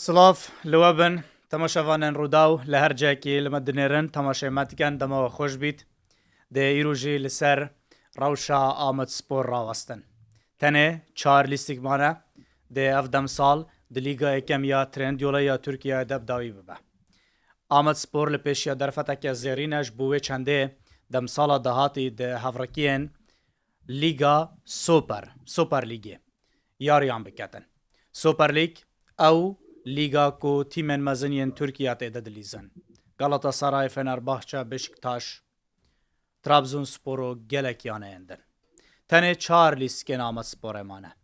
سلاف لوابن تماشاوانن روداو لهر جاکی لمدنیرن تماشای ماتکن دما خوش بیت ده ایروژی لسر روشا آمد سپور راوستن تنه چار لیستیگمانه ده افدم سال ده لیگا اکم یا ترندیولا یا ترکیه دب داوی ببه آمد سپور لپیشیا درفتک زیرینش بوه چنده دم سالا دهاتی ده هفرکین لیگا سوپر لیگی یاریان بکتن سوپر لیگ او لیگا کو تیمن مزنین ترکیه تیده دلیزن غلطه سرای فنرباحچه بشکتاش ترابزون سپورو گلک یانه اندن تنه چار لیسکن آمد سپور مانه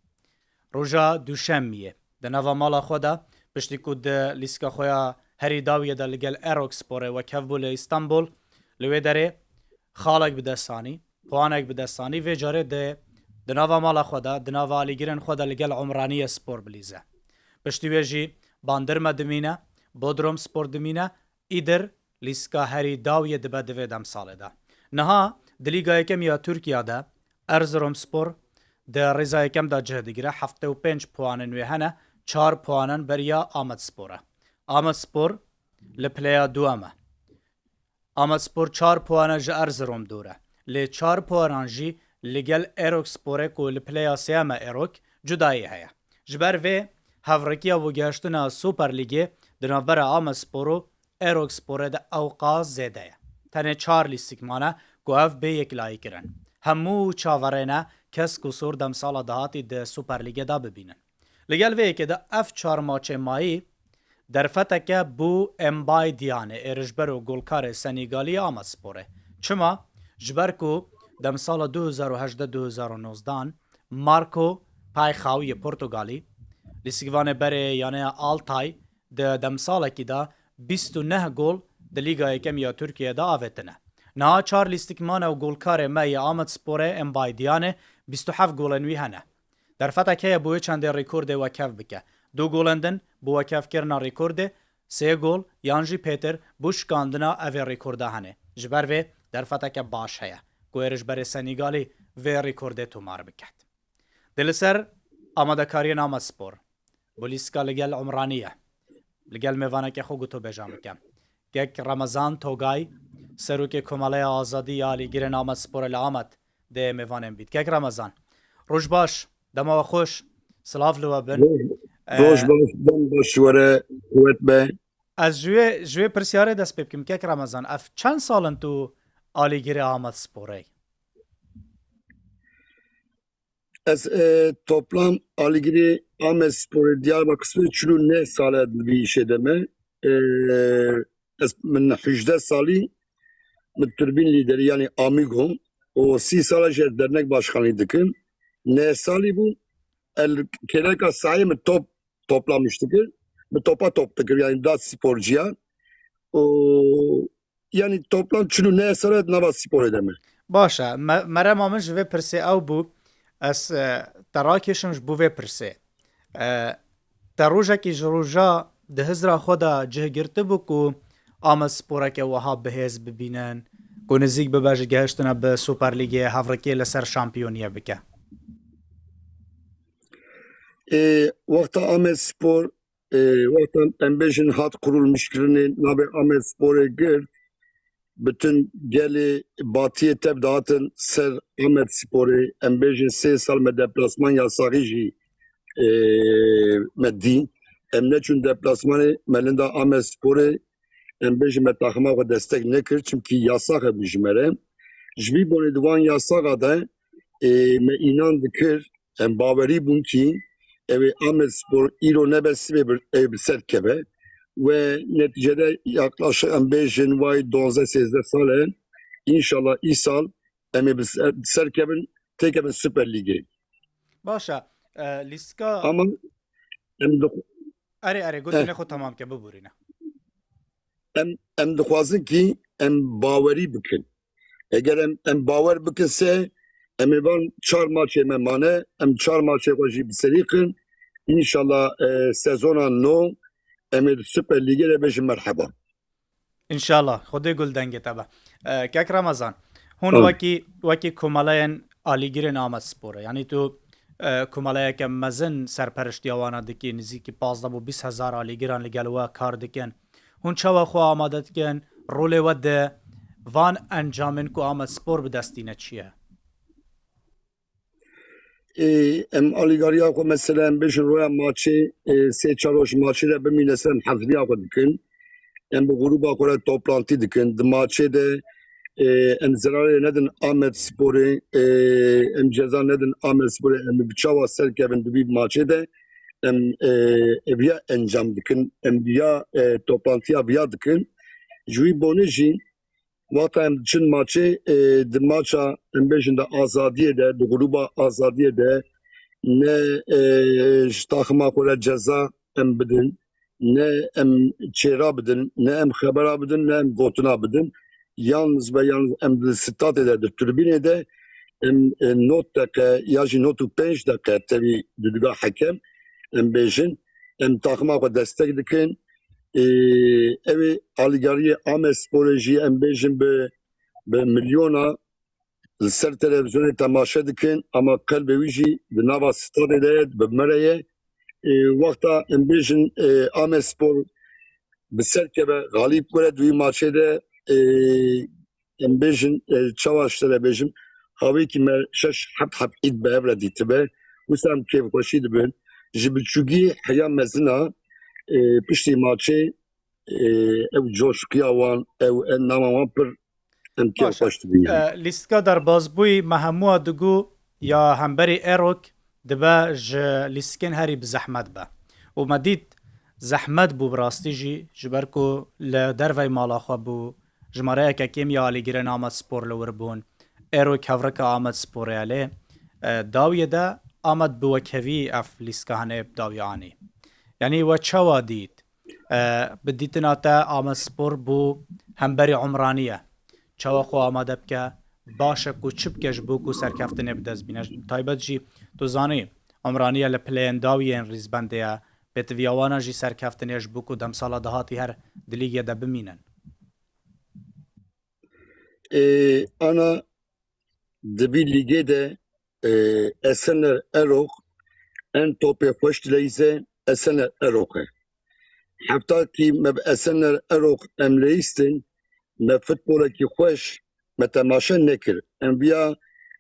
روژا دوشمیه ده نوا مالا خودا پشتی که ده لیسکا خویا هری داویه ده لگل اروک سپوره و کفبول استانبول لوی داره خالق بدستانی پوانک بدستانی و جاره ده نوا مالا خودا ده نوا لیگرن خودا لگل عمرانی سپور بلیزه پشتی ویجی باندرما دمینه بودروم سپور دمینه ایدر لیسکا هری داویه دبه دوی دم ساله ده نها دلیگا یکم یا ترکیه ده ارزروم سپور ده رضا یکم ده جهدگیره 75 پوانن و هنه 4 پوانن بریا آمد سپوره آمد سپور لپلیا دوامه آمد سپور 4 پوانه جه ارزروم دوره لی 4 پوانن جی لگل ایروک سپوره که لپلیا سیامه ایروک جدایی هیا جبر وی هفرکیا و گشتنا سوپر لیگی دنابر آمد سپورو ایروک سپوره ده اوقاز زیده تنه 4 لیستیکمانه که اف به یک لایی کرن همو چاورینه کس کسور دم سال دهاتی ده سوپر لیگی دا ببینن لگل وی که ده اف 4 ماچه مایی در فتکه بو امبای دیانه ایرجبر و گلکار سنیگالی آمد سپوره چما جبر که دم سال 2018-2019 مارکو پای خاوی پرتغالی لیسیگوانه بره یعنی آلتای ده دم ساله که ده 29 گل ده لیگا یکم یا ترکیه ده آویتنه نه 4 لیستیکمانه و گلکار مای آمد سپوره امبای دیانه 27 گلنوی هنه در فتکه بوی چند ریکورد وکف بکه 2 گلندن بو وکف کرنا ریکورد 3 گل یانجی پیتر بوشکاندنا اوی ریکورده هنه جبر وی در فتکه باش هیا گویرش بر سنیگالی وی ریکورد تومار بکد دلسر آمده کاری نام سپور بولیسکا لگل عمرانیه لگل میوانه که خو گوتو بجام بکم گک رمضان توگای سروک کماله آزادی آلی گیر نام سپور لامد ده میوانم بید گک رمضان روش باش دما و خوش سلاف لو بن روش باش دم باش وره قوت به از جوی پرسیاره دست بکم گک رمضان اف چند سالن تو آلی گیر آمد سپوره از toplam Aligiri Ahmet Spor Diyarbakır Spor çulu ne sale bir işe deme از من 18 سالی متربین lideri yani Amigom o 30 سال جه dernek başkanlığı dikın ne sali bu el keleka sahi mi toplamıştık mi topa toptık yani da sporcuya o yani toplam çulu ne sale nava spor edeme باشه مرا مامن جوی پرسه او بو از تراکشم جبوه پرسه تروجه کی جروجا ده هزرا خدا جه گرته بو کو آمد سپوره که وها بهز ببینن کو نزیک بباش گهشتنا به سوپر لیگ هفرکی لسر شامپیونیه بکه Vakta Ahmet Spor vakta embejin hat kurulmuşlarını nabe Ahmet Spor'a gir bütün geli batıya tebdatın ser Ahmet Spor'a embejin 3 sal me deplasman yasağı meddi emne çün deplasmanı melinde Ahmet Spor'a embejin me takıma ve destek ne kır çünkü yasak ebijmere jvi boni divan yasağı da me inan dikir em baveri bun ki evi Ahmet Spor İro nebesi bir serkebe ve neticede yaklaşık 5 vay 18 sale inşallah İsal emi bir serkebin tekebin Süper Ligi. باشه لیسکا Ama em de اره گوتنه خود تمام که ببورینه em dixwazin ki em bawerî bikin. Eger em bawer bikinse em ê van 4 maçê me mane em 4 maçê xwe jî biserîxin İnşallah sezona nû em ê Süper Ligê de bêjin merheba. انشالله خدای گل دنگه تبا کک رمضان هون آه. وکی کمالین آلیگیر نامد سپوره یعنی تو کومالایەکە مەزن سەرپەرشتیاوانە دکی نزیکی 15 بۆ 20,000 ئالیگران لەگەلەوە کار دکەن هون چاوە خۆ ئامادە دکەن ڕۆلێوە دە وان ئەنجامن کو ئامە سپۆر بدەستینە چییە؟ ام آلیگاریا خو مثلا ام بجن رویا ماچی سه چاروش ماچی ده بمینه سن حفظیا خو دکن ام به غروبا خو توپلانتی دکن د ماچی ده ام زراره ندن آمد سپوری ام جزا ندن آمد سپوری ام بچاوا سر کبن دبی ماچی ده ام بیا انجام دکن ام بیا توپلانتیا بیا دکن جوی بونه جی وقتا ام چن ماچه د ماچا ام بجن د آزادیه ده د غروبا آزادیه ده نه جتاخما خوره جزا ام بدن نه ام چیرا بدن نه ام خبرا بدن نه ام گوتنا بدن yalnız ve yalnız em de stat ede de türbine de em not dakika ya jî notu 5 dakika tabi düdüga hakem em bejin em takıma xwe destek dikin ev aligariye Ames Spor'e em bejin bi milyona li ser televizyonê temaşe dikin ama qelbê wî jî di nava stadê de bi mereye wexta em bêjin Ames Spor bi ser keve galîb were duyî maçê de em bêjin çawa şte de bêjim havê kî me şeş heb îd bi hev re dîtibe wisa em kêfxweşî dibin ji biçûkî heya mezina piştî maçê ew coşkiya wan ew nama wan pir em kêfxweş dibin. لیستگا دەربازبووی مەهەمووە دگو یا هەمبەری ئێرۆک دبە ji لیستکên herî bi zehmet be û me dît zehmet bû bi rastî jî ji ber ku li dervey mala xwe bû jimareyeke kêm ya alîgirên Amed Spor li wir bûn ئێرۆک hevreka Amed Sporê lê dawiyê de Amed bi wekhevî ev lîstka hene dawiya anî yanî we çawa dît bi dîtina te Amed Spor bû hemberî umraniye çawa xwe amade bike baş e ku çi bike ji bo ku serkeftinê bi dest bîne taybet jî tu zanî umraniye li pileyên dawiyên rîzbendê ye pêtiviya wan jî serkeftinê ji bo ku demsala dahatî her di lîgê de bimînin. Ana dibî lîgê de Esenler Erok en topê xweş dileyîze Esenler Erok e. Hefta kî me bi Esenler Erok em leyîstin me futbolekî xweş me temaşe nekir. Em viya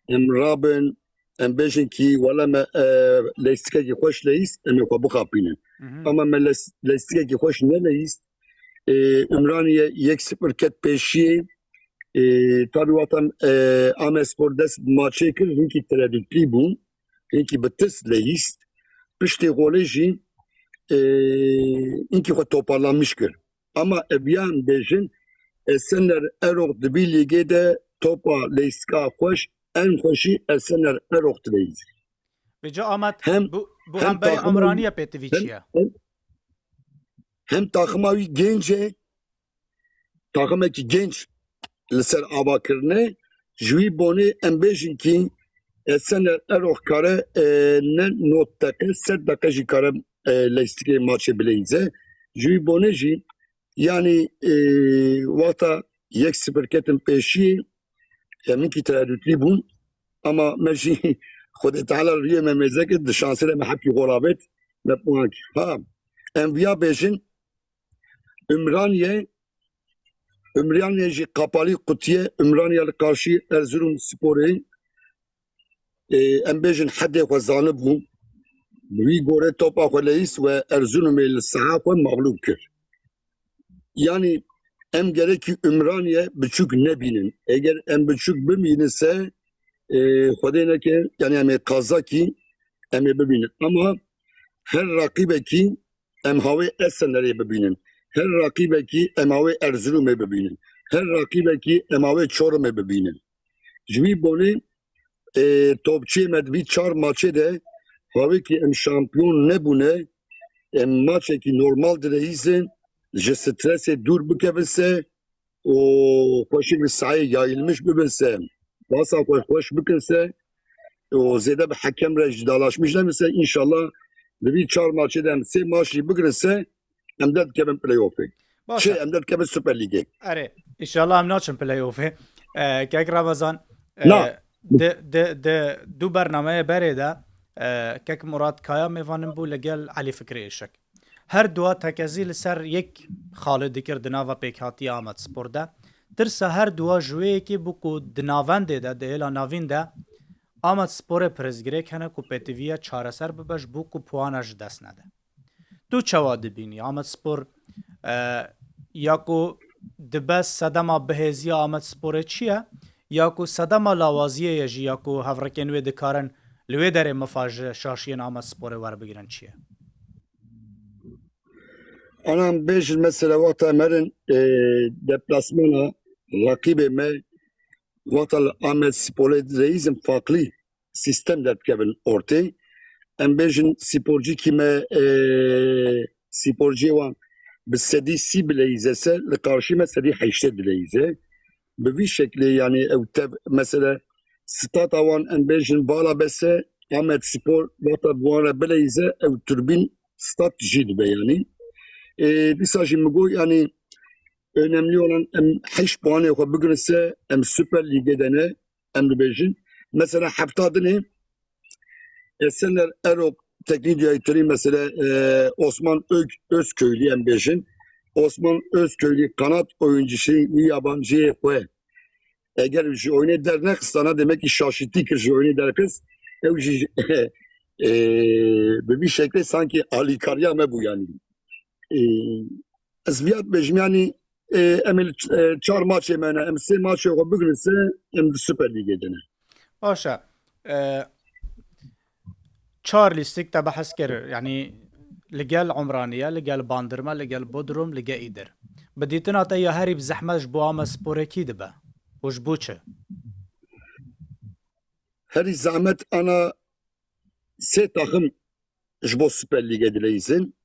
em rabin em bêjin kî wela me lêstikekî xweş leyîst em ê xwe bixapînin. Ama me lêstikekî xweş neleyîst Ümraniye 1-0 ket pêşiyê tabi watan Amed Spor dest maçê kir hinkî tereddütlî bûn hinkî bi tirs leyîst piştî golê jî hinkî xwe toparlanmış kir. Ama eviyan bêjin Esenler Erok dibî lîgê de topa lêstika xweş en xweşî Esenler Erok dileyîze. Vêca Amed bu hemberî umraniye pêtivî çi ye? Hem takıma wî genç e takımekî genç li ser avakirinê ji wî bonê em bêjin kî Esenler Erok kare ne not deke sed deke jî kare lêstikê maçê bileyîze ji wî bonê jî yani wata 1-0 ketin pêşiyê em hinkî tereddütlî bûn ama me jî Xwedê Teala rûyê me mêze kir di şansê de me hepkî golabet me puan kir. Ha em viya bêjin Ümraniye jî kapalî qutiye Ümraniye li karşî Erzurum Sporê em bêjin hedê xwe zanibû wî gore topa xwe leyîst ve Erzurumê li saha xwe mağlûb kir. Yani em gerekî Ümraniye biçûk nebînin. Eger em biçûk bimînise Xwedê neke yani em ê qazakî em ê bibînin. Ama her rakîbekî em havê Esenlerê bibînin. Her rakîbekî em havê Erzurumê bibînin. Her rakîbekî em havê Çorumê bibînin. Ji wî bonê topçiyê me di vî çar maçê de havê kî em şampiyon nebûne em maçekî normal dileyîzin ji stresê dûr bikevin se û xweşik li sahayê yayılmış bibin se basa xwe xweş bikin se û zêde bi hekem re jî dalaşmış nebin se înşallah di vî çar maçê de em sê maç jî bigirin se em de dikevin play-offê. Em de dikevin Süper Lîgê. Erê înşallah em naçin play-offê. Kek Ramazan Na di du bernameyê berê de کەک مراد کایا میوانم بوو لەگەل علی فکرێشک هەر دووە تەکەزی لەسەر یەک خاڵێ دکرد دناوە پێکهاتی ئامەد سپۆردا ترسە هەر دووە ژوەیەکی بووکو دناوەندێدا دەهێلا ناویندا ئامەد سپۆرە پرزگرێک هەنە و پێتیڤە چارەسەر ببەش بووکو پوانەش دەست نەدە دوو چاوا دبینی ئامەد سپۆر یاکو دبە سەدەما بەهێزیە ئامەد سپۆرە چییە یاکو سەدەما لاوازیەیە ژی یاکو هەڤڕەکێن وێ دکارن لوێ دەرێ مەفاژە شاشیên ئامەد سپۆرە وەربگرن چییە Anam bêjin mesela vaqta merin deplasmana rakibê me vaqta li Ahmed Sporê reîzin farklı sistem derkevin ortê. Em bêjin sporcîkî me sporciyê wan bi sedî sî bileyîzese li karşî me sedî heştê dileyîze. Bi vî şeklê yani ew tev mesela stata wan em bêjin bala bese Ahmed Spor vaqta bi wan re bileyîze ew turbîn stat jî dibe yani. Dîsa jî min got yani önemli olan em 8 puanê xwe bigirse em Süper Ligê de ne em dibêjin. Mesela hefta dinê Esenler Erok teknik direktörü mesela Osman Özköylü em bêjin. Osman Özköylü kanat oyuncusu yabancıya xwe eger ji oyunê dernexistana demek ki şaşitî kir ji oyunê derkis ew jî bi vî şeklê sanki alîkariya me bû yani. Ez viyat bêjim yani em çar maçê me ne em sê maçê xwe bigirse em di Süper Ligê de ne. باشە چار لیستێک تا بەحەز کرد یعنی لەگەل عمرانیە لەگەل باندرمە لەگەل بۆدروم لەگە ئیدر بەدیتن هاتە یا هەری بزەحمەش بۆ ئامە سپۆرەکی دەبە وش بوو چه Herî zahmet ana sê taxim ji bo Süper Ligê dileyîzin.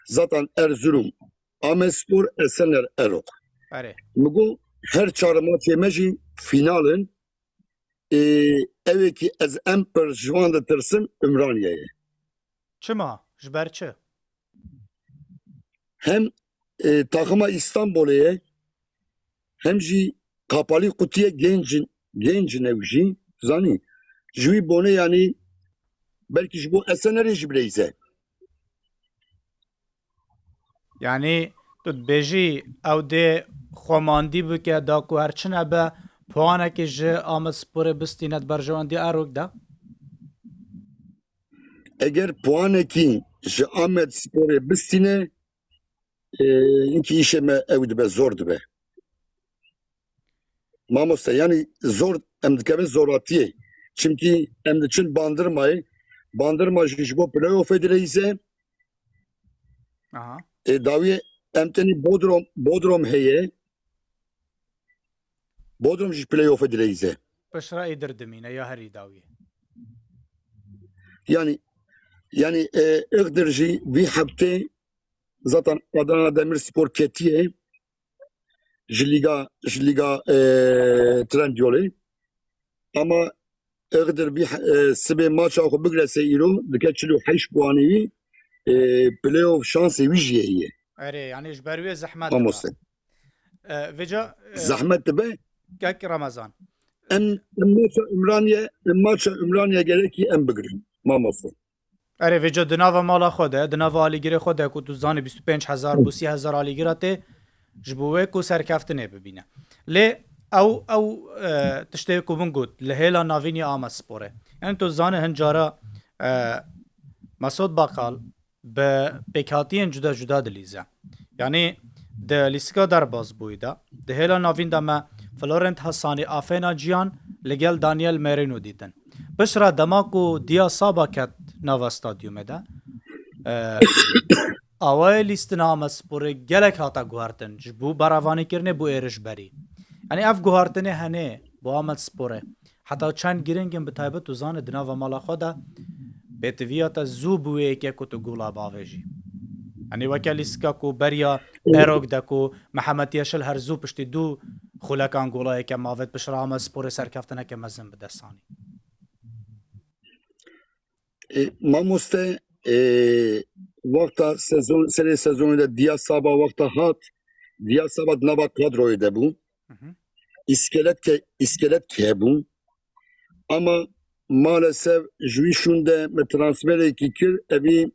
Zaten Erzurum, Ahmetspor, Esenler Erok. ئەرێ Min got her çar maçê me jî finalin evekî ez em pir ji wan ditirsim Ümraniye'ye. چما ji ber çi Hem taxima İstanbul'e hem jî kapalı kutuya gencin ew jî zanî ji wî bone yani belki ji bo Esenlerê jî bileyze. یعنی تو دبێژی ئەو دێ خۆماندی بکە داکو هەرچنە بە پوانێکی ji ئامە سپۆرە بستینەت بەرژەوەندی ئاروکدا Eger puanekî ji Ahmed Sporê bistîne inkî îşê me ew dibe zor dibe. Mamoste yani zor em dikevin zoratiyê. Çimkî em diçin Bandırmayê. Bandırma jî ji bo playoffê dileyîze. Aha. Dawiye em tenê Bodrum heye. Bodrum jî playoffê dileyîze. Pişra îdir dimîne ya herî dawiyê Yani Iğdır jî vî heftê zaten Adana Demirspor ketiye ji Liga Trendyolê ama Iğdır vî sibê maça xwe bigirese îro dike 48 puanê wî playoff şansê wî jî heye. ئەرێ یعنی ji ber wê zehmet Mamoste. vêca Zahmet dibe gek Ramazan em maça Ümraniye gerekî em bigirin. Mamoste. ئەرێ vêca di nava mala xwe de di nava alîgirê xwe de ku tu zanî 25,000 bû 30,000 alîgira tê ji bo wê ku serkeftinê bibîne lê ew tiştê ku min got li hêla navînî Ahmed Sporê yani tu zanî hin cara Mesud Bakal bi pêkhatiyên cuda cuda dilîze yani di lîstika derbas bûyî de di hêla navîn de me Florent Hasanî Afêna Ciyan li gel Daniel Merino dîtin pişra dema ku diya saba ket nava stadyumê de awayê lîstina Ahmed Sporê gelek hata guhartin ji bo beravanîkirinê bû êrişberî yani ev guhartinê henê bo Ahmed Sporê heta çend giringin bi taybet û zanê di nava mala xwe de pêtiviya te zû bû yekê ku tu gola bavêjî yani weke lîstika ku beriya Erok de ku Mihemed Yeşil her zû piştî dû xulekan golayeke mavet pişra Ahmed Sporê serkeftineke mezin bi dest sanî Mamoste vakta serê sezonê de Diya Saba vakta hat Diya Saba nava kadroyê de bû. İskelet hebû ama maalesef jwî şûn de me transferekî kir evî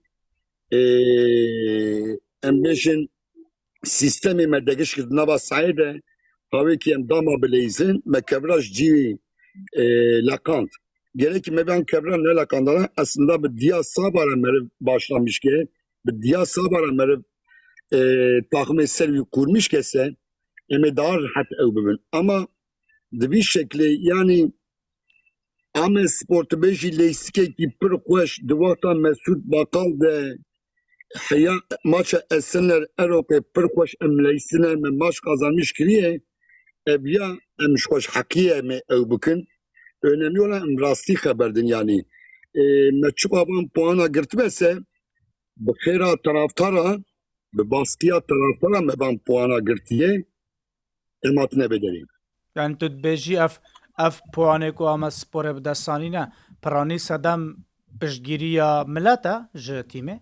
em bêjin sistemê me digişt nava sayê de havêkî em dama bileyzin me kevra ji cîvê lekand. Gerekî me ben kevra nelekandana aslında bi diya sabara meriv başlamışke bi diya sabara meriv takımê ser wî kurmiş kese em ê daha rahat ew bibin. Ama di vî şeklê yanî Ames Spor tu bêjî lêstikekî pir xweş di wexta Mesûd Bakal de heya maça Esenler Erokê pir xweş em lêstine me maç kazanmış kiriye ev ya em ji xweşheqiyê em ê ew bikin. Önemli olan em rastî xeberdin yani. Me çiqa van puana girtibese bi xêra taraftara bi baskiya taraftara me van puana girtiye em hatine bederîn. Yani tu dibêjî ev puanê ku Ames Sporê bi dest sanîne piranî sedem piştgiriya millet e ji tîmê?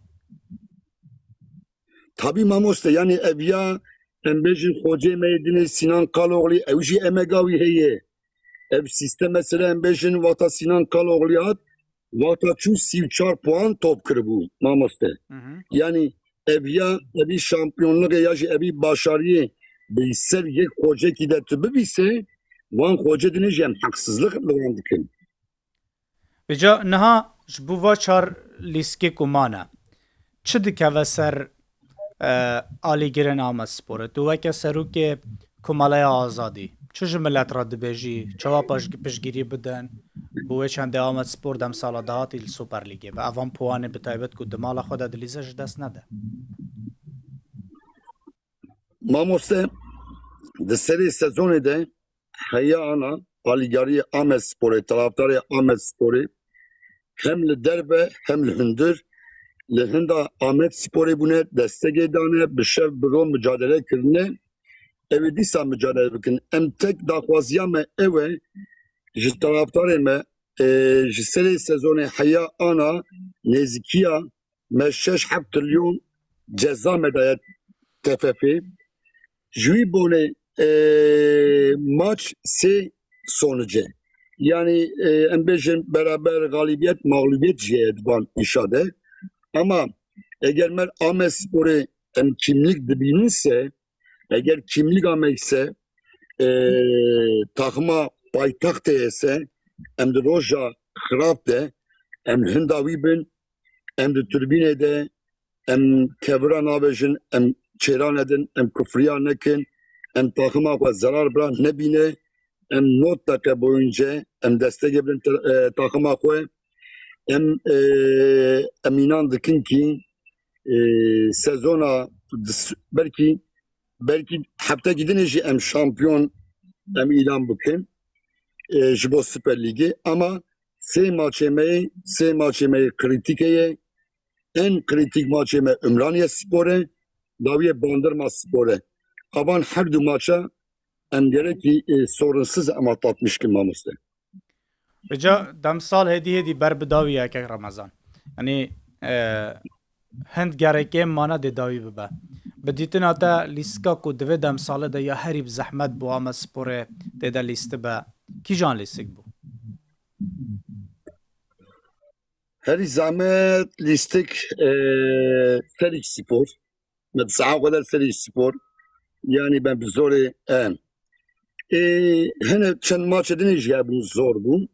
Tabii mamoste yani ev ya em bêjin Xocê Meydînê Sinan Kaloğlu ew jî emega wî heye. Ev sistem mesela em bêjin wata Sinan Kaloğlu hat wata çû 34 puan top kiribû mamoste. Yani ev ya evî şampiyonluğê ya jî evî başariyê bi ser yek xocekî de tu bibîse wan xocê dinê jî em heqsizlik li wan dikin. Vêca niha ji bo va çar lîskê ku mane çi dikeve ser alîgirên Ames Sporê? Tu weke serokê Komaleya Azadî çi ji millet re dibêjî çawa piştgirî bidin bi wê çendê Ames Spor demsala dahatî li Super Lîgê bi evan puanê bi taybet ku di mala xwe de dilîze ji dest nede. Mamoste di serê sezonê de heya ana alîgariyê Ames Sporê taraftarê Ames Sporê hem li derve hem li hundir li hinda Ames Sporê bûne destekê dane bi şev bi rol mücadele kirine ew ê dîsa mücadele bikin. Em tek daxwaziya me ew e ji taraftarê me ji serê sezonê heya ana nêzikiya me 6-7 trilyon ceza me daye TFF ji wî bonê maç sê sonuce. Yani em bêjin beraber galibiyet mağlubiyet jî heye divan îşade. Ama eğer mer Ames Sporê em kimlik dibîninse eğer kimlik amekse takıma paytaxt ise em di roja xirab de em hinda wî bin em di turbînê de em kevra nabêjin em çêran edin em kufriya nekin em takıma xwe zarar bira nebîne em 9 dakika boyunca em destekê bidin takıma xwe em înan dikin ki sezona belki hafta gidince jî em şampiyon em ilan bikin ji bo Süper Ligê ama sê maçê me kritik heye en kritik maçê me Ümraniye Sporê dawiye Bandırma Sporê avan her du maça em gerekî sorunsuz em atlatmışkin mamoste. Vêca demsal hêdî ber bi dawî yekek Remezan yanî hind gerekê mane dê dawî bibe. Bi dîtina te lîstika ku divê demsalê de ya herî bi zehmet bû Ames Sporê tê de lîstibe kîjan lîstik bû? Herî zahmet lîstik Serî Spor me bi saha xwe de Serî Spor yani ben bi zorê hene çend maçê dinê jî hebûn zor bû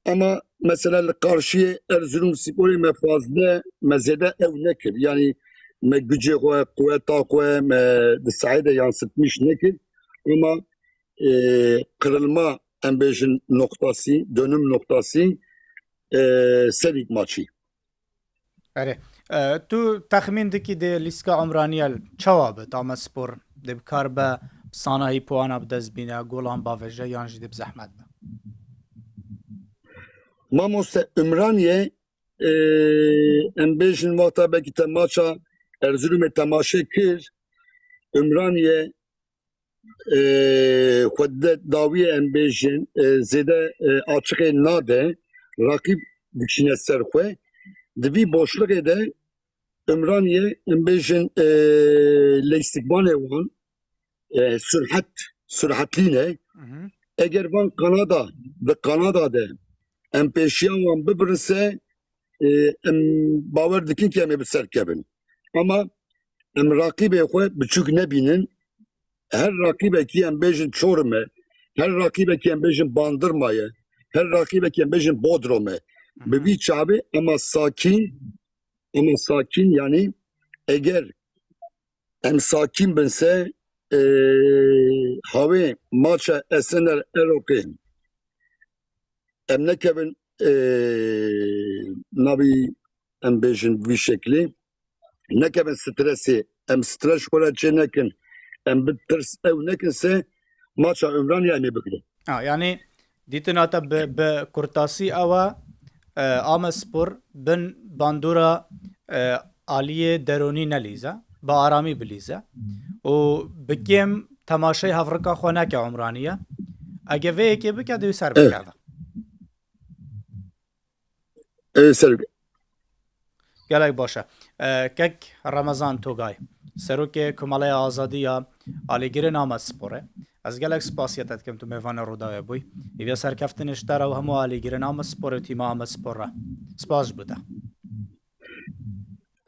ama mesela li karşıyê Erzurum Sporê me fazla me zêde ew nekir yani me gücê xwe quveta xwe me di sahê de yansıtmış nekir ama kırılma em bêjin noktası dönüm noktası Serî maçî. Erê tu texmîn dikî dê lîstika Umraniyê çawa bi Ames Spor dê bikar be sanahî puana bi dest bîne golan bavêje yan jî dê bi zehmet be. Mamoste Ümraniye em bêjin wata belkî te maça Erzurumê temaşe kir Ümraniye xwe dawiye em bêjin zêde açıqê nade rakîb dikişîne ser xwe di vî boşluqê de Ümraniye em bêjin lêstikbanê wan sürhetlî ne eger van Kanada de ام پیشیان وان ببرنسه ام باور دکن که ام بسر کبن اما ام راقیب خو بچوک نبینن her rakibeki em bejin Çorum'e, her rakibeki em bejin Bandırma'ya, her rakibeki em bejin Bodrum'e. Bir çabi ama sakin yani eğer em sakin bense have maça esener eroke em nekevin nabi em bejin bir şekli nekevin stresi em stres kola çenekin em bitirs ev nekinse maça Ümraniye mi bikri. يعني ديتنا تب بكورتاسي أوا آم سپور بن باندورا آلیه درونی نلیزه با آرامی بلیزه و بکیم تماشای هفرکا خونه که عمرانیه اگه وی که بکه دوی سر بکه Serg گلک باشه کک رمضان توگای سروک کماله آزادی یا آلیگیر نام سپوره از گلک سپاسیتت کم تو میوان رودای بوی ایویا سرکفتنش در و همو آلیگیر نام سپوره تیما آمد سپوره سپاس بوده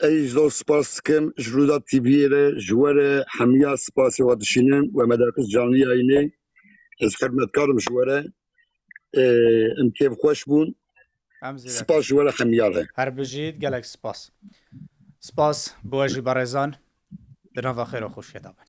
ای زو سپاس کم جرودا تیویره جواره حمیا سپاسی و دشینم و مدرکز جانی آینه از خدمتکارم جواره امکیب خوش بون سپاس جواره حمیاره هر بجید گلک سپاس بواجی برزان بنام و خیر و خوش یدابن